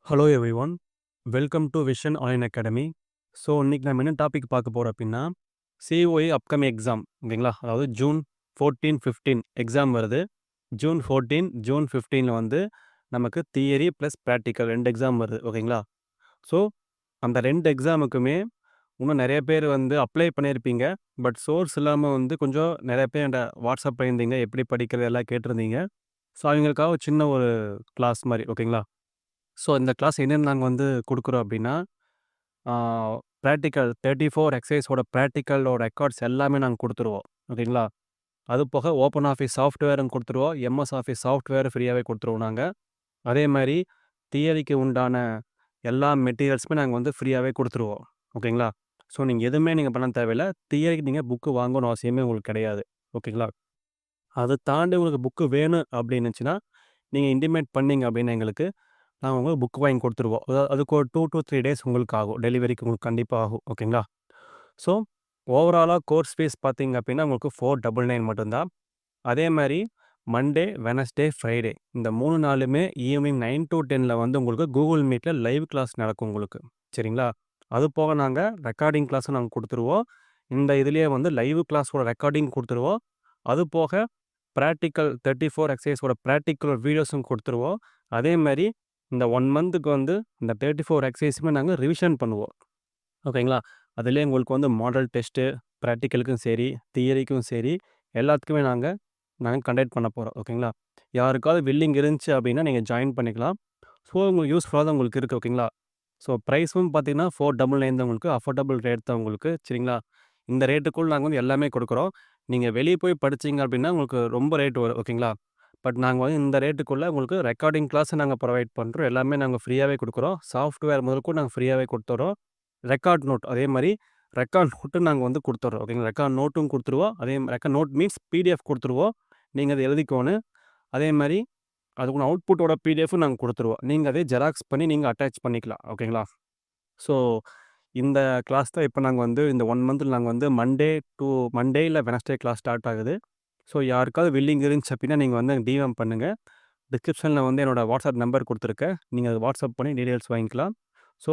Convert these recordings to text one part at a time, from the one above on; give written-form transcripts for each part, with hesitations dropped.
Hello everyone. Welcome to vision online academy. So இன்னைக்கு நம்ம என்ன டாபிக் பார்க்க போகிறோம் அப்படின்னா, சிஓஏ அப்கமிங் எக்ஸாம் ஓகேங்களா? அதாவது ஜூன் 14, 15 எக்ஸாம் வருது. ஜூன் 14, ஜூன் 15ல வந்து நமக்கு தியரி ப்ளஸ் ப்ராக்டிக்கல் 2 எக்ஸாம் வருது ஓகேங்களா? ஸோ அந்த 2 எக்ஸாமுக்குமே இன்னும் நிறைய பேர் வந்து அப்ளை பண்ணியிருப்பீங்க. பட் சோர்ஸ் இல்லாமல் வந்து கொஞ்சம் நிறைய பேர் என்கிட்ட வாட்ஸ்அப் பண்ணியிருந்தீங்க. எப்படி படிக்கிறது எல்லாம் கேட்டிருந்தீங்க. ஸோ அவங்களுக்காக ஒரு சின்ன ஒரு கிளாஸ் மாதிரி ஓகேங்களா? ஸோ இந்த கிளாஸ் என்னென்னு நாங்கள் வந்து கொடுக்குறோம் அப்படின்னா, ப்ராக்டிக்கல் 34 எக்ஸசைஸோட ப்ராக்டிக்கலோட ரெக்கார்ட்ஸ் எல்லாமே நாங்கள் கொடுத்துருவோம் ஓகேங்களா? அது போக ஓப்பன் ஆஃபீஸ் சாஃப்ட்வேரும் கொடுத்துருவோம். எம்எஸ் ஆஃபீஸ் சாஃப்ட்வேர் ஃப்ரீயாகவே கொடுத்துருவோம் நாங்கள். அதே மாதிரி தியரிக்கு உண்டான எல்லா மெட்டீரியல்ஸுமே நாங்கள் வந்து ஃப்ரீயாகவே கொடுத்துருவோம் ஓகேங்களா? ஸோ நீங்கள் எதுவுமே நீங்கள் பண்ண தேவையில்ல. தியரிக்கு நீங்கள் புக்கு வாங்கணும்னு அவசியமே உங்களுக்கு கிடையாது ஓகேங்களா? அதை தாண்டி உங்களுக்கு புக்கு வேணும் அப்படின்னுச்சுன்னா நீங்கள் இன்டிமேட் பண்ணிங்க அப்படின்னா எங்களுக்கு நாங்கள் உங்களுக்கு புக் வாங்கி கொடுத்துருவோம். அதுக்கு ஒரு 2 to 3 டேஸ் உங்களுக்கு ஆகும். டெலிவரிக்கு உங்களுக்கு கண்டிப்பாக ஆகும் ஓகேங்களா? ஸோ ஓவராலாக கோர்ஸ் ஃபீஸ் பார்த்தீங்க அப்படின்னா உங்களுக்கு 499 மட்டும்தான். அதே மாதிரி மண்டே, வெனஸ்டே, ஃப்ரைடே இந்த 3 நாளுமே ஈவினிங் 9 to 10ல் வந்து உங்களுக்கு கூகுள் மீட்டில் லைவ் கிளாஸ் நடக்கும் உங்களுக்கு சரிங்களா? அது போக நாங்கள் ரெக்கார்டிங் கிளாஸும் நாங்கள் கொடுத்துருவோம். இந்த இதுலேயே வந்து லைவ் கிளாஸோட ரெக்கார்டிங் கொடுத்துருவோம். அது போக ப்ராக்டிக்கல் 34 எக்ஸசைஸோட ப்ராக்டிக்கல் வீடியோஸும் கொடுத்துருவோம். அதே மாதிரி இந்த 1 மந்த்துக்கு வந்து இந்த 34 எக்ஸசைஸுமே நாங்கள் ரிவிஷன் பண்ணுவோம் ஓகேங்களா? அதிலே உங்களுக்கு வந்து மாடல் டெஸ்ட்டு, ப்ராக்டிக்கலுக்கும் சரி, தியரிக்கும் சரி எல்லாத்துக்குமே நாங்கள் கண்டக்ட் பண்ண போகிறோம் ஓகேங்களா? யாருக்காவது வில்லிங் இருந்துச்சு அப்படின்னா நீங்கள் ஜாயின் பண்ணிக்கலாம். ஸோ உங்களுக்கு யூஸ்ஃபுல்லாக தான் உங்களுக்கு இருக்குது ஓகேங்களா? ஸோ ப்ரைஸும் பார்த்தீங்கன்னா 499 தான் உங்களுக்கு அஃபோர்டபுள் ரேட் தான் உங்களுக்கு சரிங்களா? இந்த ரேட்டுக்குள்ள நாங்கள் வந்து எல்லாமே கொடுக்குறோம். நீங்கள் வெளியே போய் படிச்சிங்க அப்படின்னா உங்களுக்கு ரொம்ப ரேட் வரும் ஓகேங்களா? பட் நாங்கள் வந்து இந்த ரேட்டுக்குள்ளே உங்களுக்கு ரெக்கார்டிங் கிளாஸை நாங்கள் ப்ரொவைட் பண்ணுறோம். எல்லாமே நாங்கள் ஃப்ரீயாகவே கொடுக்குறோம். சாஃப்ட்வேர் முதற்கொண்டு நாங்கள் ஃப்ரீயாகவே கொடுத்துட்றோம். ரெக்கார்ட் நோட் அதே மாதிரி ரெக்கார்ட் நோட்டும் நாங்கள் வந்து கொடுத்துட்றோம் ஓகேங்களா? ரெக்கார்ட் நோட்டும் கொடுத்துருவோம். ரெக்கார்ட் நோட் மீன்ஸ் பிடிஎஃப் கொடுத்துருவோம். நீங்கள் அதை எழுதிக்கோணும். அதே மாதிரி அதுக்குள்ள அவுட்புட்டோட பிடிஎஃப்பும் நாங்கள் கொடுத்துருவோம். நீங்கள் அதே ஜெராக்ஸ் பண்ணி நீங்கள் அட்டாச் பண்ணிக்கலாம் ஓகேங்களா? ஸோ இந்த கிளாஸ் தான் இப்போ நாங்கள் வந்து இந்த 1 மந்த்தில் நாங்கள் வந்து மண்டே இல்லை வெனஸ்டே கிளாஸ் ஸ்டார்ட் ஆகுது. ஸோ யாருக்காவது வில்லிங் இருந்துச்சு அப்படின்னா நீங்கள் வந்து டிஎம் பண்ணுங்கள். டிஸ்கிரிப்ஷனில் வந்து என்னோடய வாட்ஸ்அப் நம்பர் கொடுத்துருக்கேன். நீங்கள் அதை வாட்ஸ்அப் பண்ணி டீட்டெயில்ஸ் வாங்கிக்கலாம். ஸோ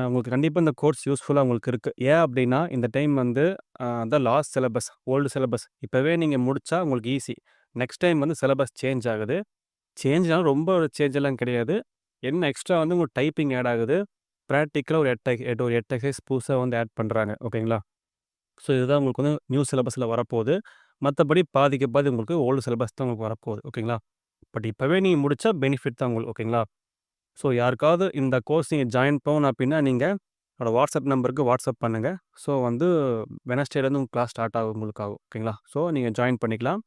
உங்களுக்கு கண்டிப்பாக இந்த கோர்ஸ் யூஸ்ஃபுல்லாக உங்களுக்கு இருக்குது. ஏன் அப்படின்னா இந்த டைம் வந்து அதான் லாஸ்ட் சிலபஸ், ஓல்டு சிலபஸ் இப்போவே நீங்கள் முடித்தா உங்களுக்கு ஈஸி. நெக்ஸ்ட் டைம் வந்து சிலபஸ் சேஞ்ச் ஆகுது. சேஞ்ச்னாலும் ரொம்ப சேஞ்ச் எல்லாம் கிடையாது. என்ன எக்ஸ்ட்ரா வந்து உங்களுக்கு டைப்பிங் ஆட் ஆகுது. ப்ராக்டிக்கலாக ஒரு 8 எக்ஸசைஸ் புதுசாக வந்து ஆட் பண்ணுறாங்க ஓகேங்களா? ஸோ இதுதான் உங்களுக்கு வந்து நியூ சிலபஸில் வரப்போகுது. மற்றபடி பாதிக்கு பாதி உங்களுக்கு ஓல்டு சிலபஸ் தான் உங்களுக்கு வரப்போகுது ஓகேங்களா? பட் இப்போவே நீங்கள் முடித்தா பெனிஃபிட் தான் உங்களுக்கு ஓகேங்களா? ஸோ யாருக்காவது இந்த கோர்ஸ் நீங்கள் ஜாயின் பண்ணணும் அப்படின்னா நீங்கள் என்னோடய வாட்ஸ்அப் நம்பருக்கு வாட்ஸ்அப் பண்ணுங்கள். ஸோ வந்து வெனஸ்டேலேருந்து உங்கள் கிளாஸ் ஸ்டார்ட் ஆகும் உங்களுக்கு ஆகும் ஓகேங்களா? ஸோ நீங்கள் ஜாயின் பண்ணிக்கலாம்.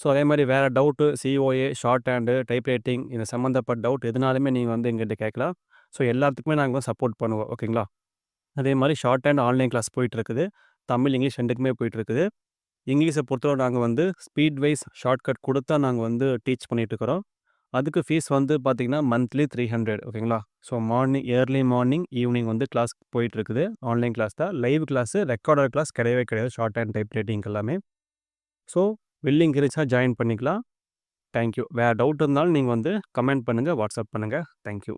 ஸோ அதே மாதிரி வேறு doubt COA, short hand, type writing இந்த சம்மந்தப்பட்ட டவுட் எதுனாலுமே நீங்கள் வந்து எங்கள்கிட்ட கேட்கலாம். ஸோ எல்லாத்துக்குமே நாங்கள் வந்து சப்போர்ட் பண்ணுவோம் ஓகேங்களா? அதே மாதிரி ஷார்ட் ஹேண்ட் ஆன்லைன் கிளாஸ் போயிட்டுருக்குது. தமிழ், இங்கிலீஷ் 2க்குமே போயிட்டுருக்குது. இங்கிலீஷை பொறுத்தவரை நாங்கள் வந்து ஸ்பீட் வைஸ் ஷார்ட்கட் கொடுத்தா நாங்கள் வந்து டீச் பண்ணிகிட்ருக்குறோம். அதுக்கு ஃபீஸ் வந்து பார்த்திங்கன்னா மந்த்லி 300 ஓகேங்களா? ஸோ ஏர்லி மார்னிங், ஈவினிங் வந்து கிளாஸ் போயிட்டுருக்குது. ஆன்லைன் கிளாஸ் தான். லைவ் கிளாஸு, ரெக்கார்டட் கிளாஸ் கிடையவே கிடையாது. ஷார்ட் ஹேண்ட் டைப் ரைட்டிங் எல்லாமே. ஸோ வில்லிங் இருந்துச்சுன்னா ஜாயின் பண்ணிக்கலாம். தேங்க்யூ. வேறு டவுட் இருந்தாலும் நீங்கள் வந்து கமெண்ட் பண்ணுங்கள், வாட்ஸ்அப் பண்ணுங்கள். தேங்க்யூ.